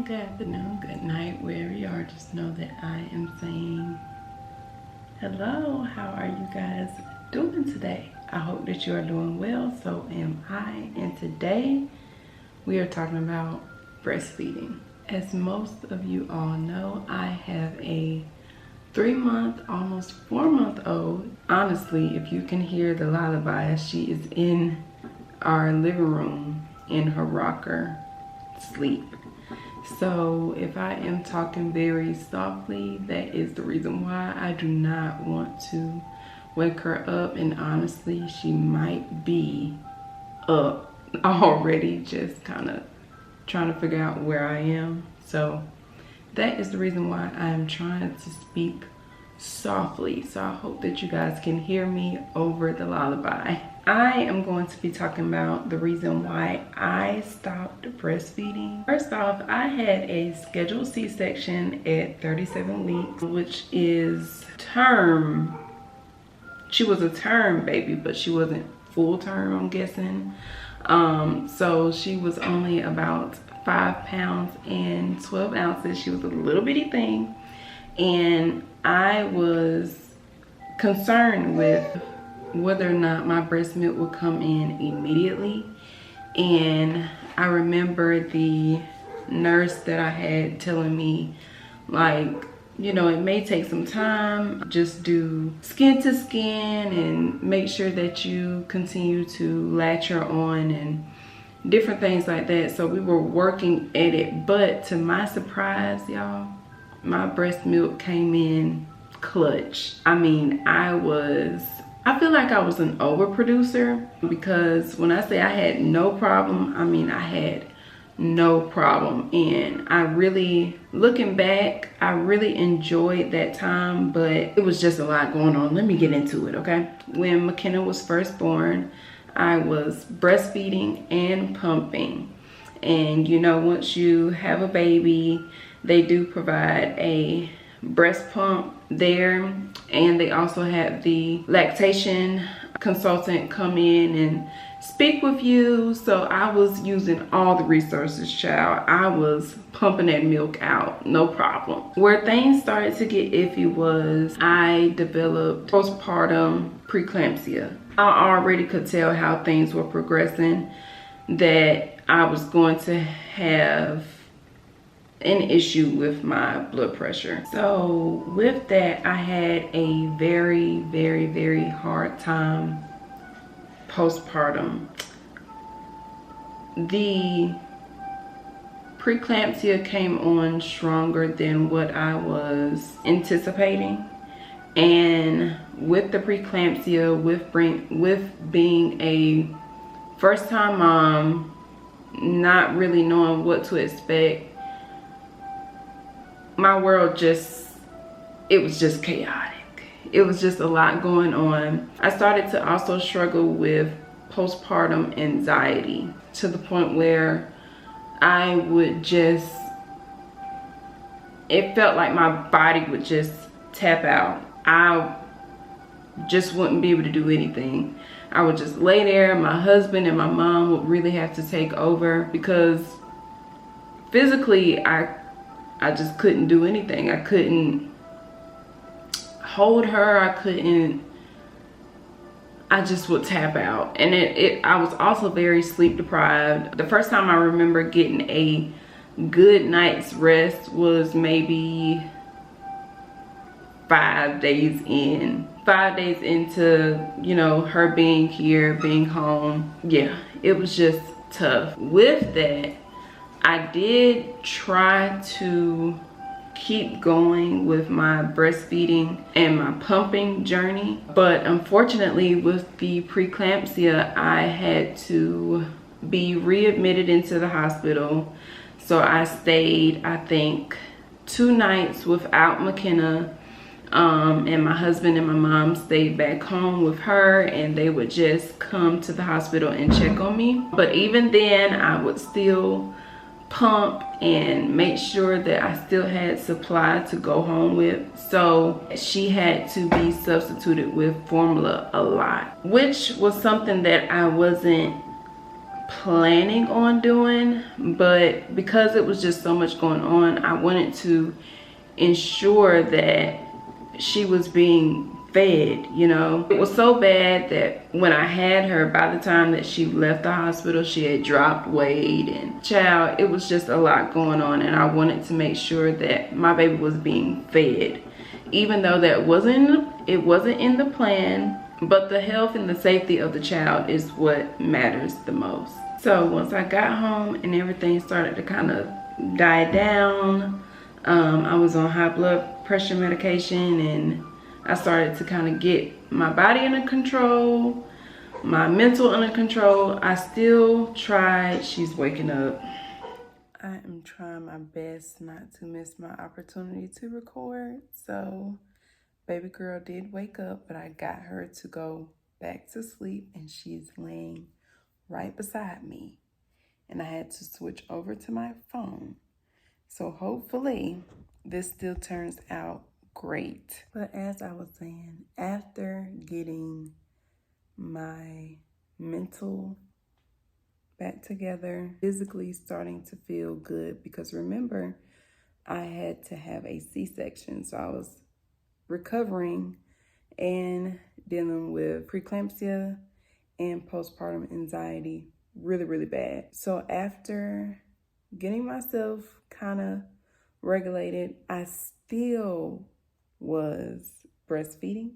morning, good afternoon, good night, wherever you are. Just know that I am saying hello. How are you guys doing today? I hope that you are doing well. So am I. And today we are talking about breastfeeding. As most of you all know, I have a 3-month, almost 4-month-old. Honestly, if you can hear the lullaby, she is in our living room in her rocker, sleep. So if I am talking very softly, that is the reason why. I do not want to wake her up, and honestly, she might be up already, just kind of trying to figure out where I am. So that is the reason why I am trying to speak softly. So I hope that you guys can hear me over the lullaby. I am going to be talking about the reason why I stopped breastfeeding. First off, I had a scheduled C-section at 37 weeks, which is term. She was a term baby, but she wasn't full term, I'm guessing. So she was only about 5 pounds and 12 ounces. She was a little bitty thing. And I was concerned with whether or not my breast milk would come in immediately. And I remember the nurse that I had telling me, like, you know, it may take some time. Just do skin to skin and make sure that you continue to latch her on and different things like that. So we were working at it, but to my surprise, y'all, my breast milk came in clutch. I mean, I feel like I was an overproducer, because when I say I had no problem, I mean I had no problem. And I really, looking back, I really enjoyed that time, but it was just a lot going on. Let me get into it, okay? When McKenna was first born, I was breastfeeding and pumping. And you know, once you have a baby, they do provide a breast pump there, and they also have the lactation consultant come in and speak with you. So I was using all the resources, child. I was pumping that milk out, no problem. Where things started to get iffy was I developed postpartum preeclampsia. I already could tell how things were progressing, that I was going to have an issue with my blood pressure. So with that, I had a very, very, very hard time postpartum. The preeclampsia came on stronger than what I was anticipating. And with the preeclampsia, with being a first-time mom, not really knowing what to expect, my world it was just chaotic. It was just a lot going on. I started to also struggle with postpartum anxiety, to the point where I would just, it felt like my body would just tap out. I just wouldn't be able to do anything. I would just lay there. My husband and my mom would really have to take over, because physically I just couldn't do anything. I couldn't hold her. I just would tap out. And I was also very sleep deprived. The first time I remember getting a good night's rest was maybe 5 days in. 5 days into, you know, her being here, being home. Yeah, it was just tough. With that, I did try to keep going with my breastfeeding and my pumping journey, but unfortunately with the preeclampsia, I had to be readmitted into the hospital. So I stayed, I think, 2 nights without McKenna, and my husband and my mom stayed back home with her, and they would just come to the hospital and check on me. But even then, I would still pump and make sure that I still had supply to go home with. So she had to be substituted with formula a lot, which was something that I wasn't planning on doing, but because it was just so much going on, I wanted to ensure that she was being fed, you know. It was so bad that when I had her, by the time that she left the hospital, she had dropped weight, and child, it was just a lot going on, and I wanted to make sure that my baby was being fed. Even though it wasn't in the plan, but the health and the safety of the child is what matters the most. So once I got home and everything started to kind of die down, I was on high blood pressure medication, and I started to kind of get my body under control, my mental under control. I still tried. She's waking up. I am trying my best not to miss my opportunity to record. So baby girl did wake up, but I got her to go back to sleep, and she's laying right beside me. And I had to switch over to my phone. So hopefully this still turns out great. But as I was saying, after getting my mental back together, physically starting to feel good, because remember, I had to have a C-section. So I was recovering and dealing with preeclampsia and postpartum anxiety really, really bad. So after getting myself kind of regulated, I still was breastfeeding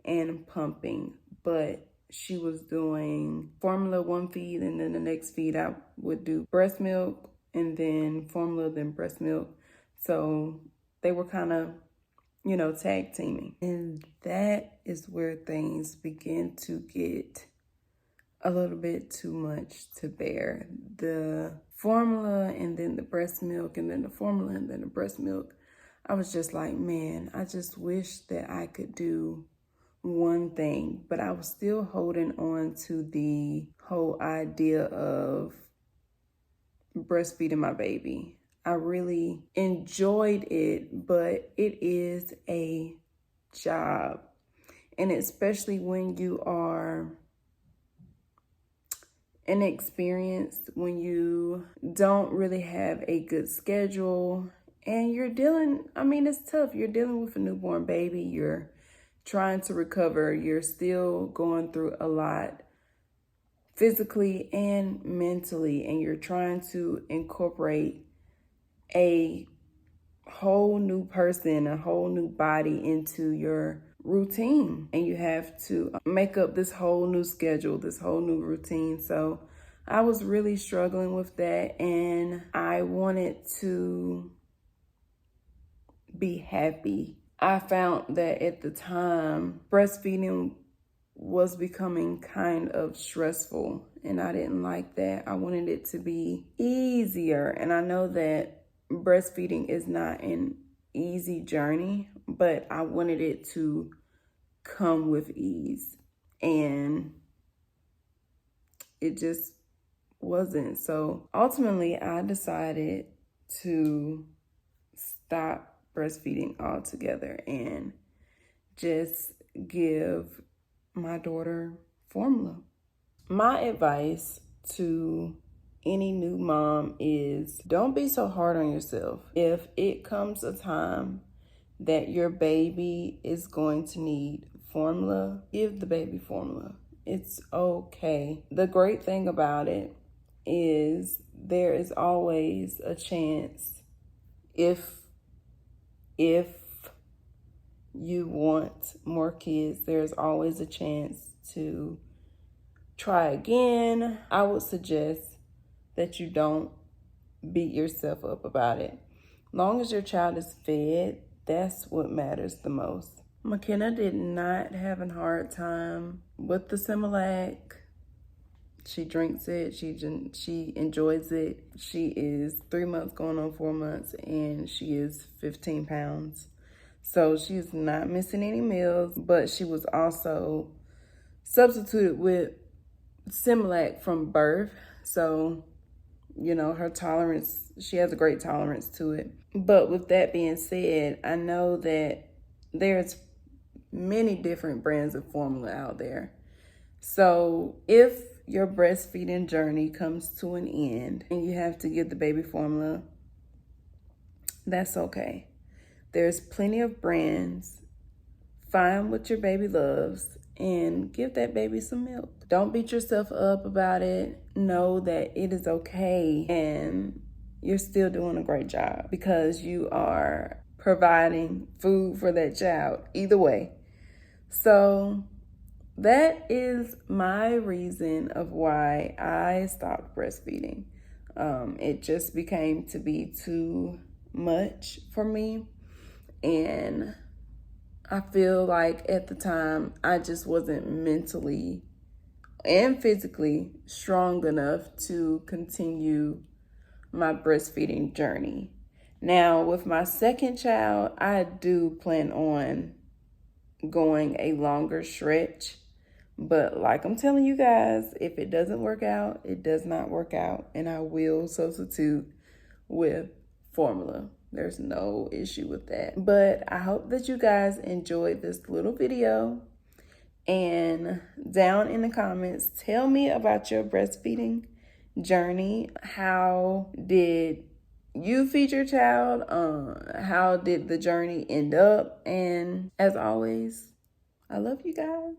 and pumping, but she was doing formula one feed, and then the next feed I would do breast milk, and then formula, then breast milk. So they were kind of, you know, tag teaming. And that is where things begin to get a little bit too much to bear. The formula and then the breast milk, and then the formula and then the breast milk. I was just like, man, I just wish that I could do one thing, but I was still holding on to the whole idea of breastfeeding my baby. I really enjoyed it, but it is a job. And especially when you are inexperienced, when you don't really have a good schedule, and you're dealing, I mean, it's tough. You're dealing with a newborn baby. You're trying to recover. You're still going through a lot physically and mentally, and you're trying to incorporate a whole new person, a whole new body into your routine, and you have to make up this whole new schedule, this whole new routine. So I was really struggling with that, and I wanted to be happy. I found that at the time, breastfeeding was becoming kind of stressful, and I didn't like that. I wanted it to be easier, and I know that breastfeeding is not an easy journey, but I wanted it to come with ease, and it just wasn't. So ultimately, I decided to stop breastfeeding altogether and just give my daughter formula. My advice to any new mom is, don't be so hard on yourself. If it comes a time that your baby is going to need formula, give the baby formula. It's okay. The great thing about it is there is always a chance, if you want more kids, there's always a chance to try again. I would suggest that you don't beat yourself up about it. Long as your child is fed, that's what matters the most. McKenna did not have a hard time with the Similac. She drinks it, she enjoys it. She is 3 months going on 4 months, and she is 15 pounds. So she's not missing any meals, but she was also substituted with Similac from birth. So, you know, her tolerance, she has a great tolerance to it. But with that being said, I know that there's many different brands of formula out there. So if your breastfeeding journey comes to an end and you have to give the baby formula, that's okay. There's plenty of brands. Find what your baby loves and give that baby some milk. Don't beat yourself up about it. Know that it is okay and you're still doing a great job because you are providing food for that child either way. So that is my reason of why I stopped breastfeeding. It just became to be too much for me, and I feel like at the time I just wasn't mentally and physically strong enough to continue my breastfeeding journey. Now, with my second child, I do plan on going a longer stretch. But like I'm telling you guys, if it doesn't work out, it does not work out. And I will substitute with formula. There's no issue with that. But I hope that you guys enjoyed this little video. And down in the comments, tell me about your breastfeeding journey. How did you feed your child? How did the journey end up? And as always, I love you guys.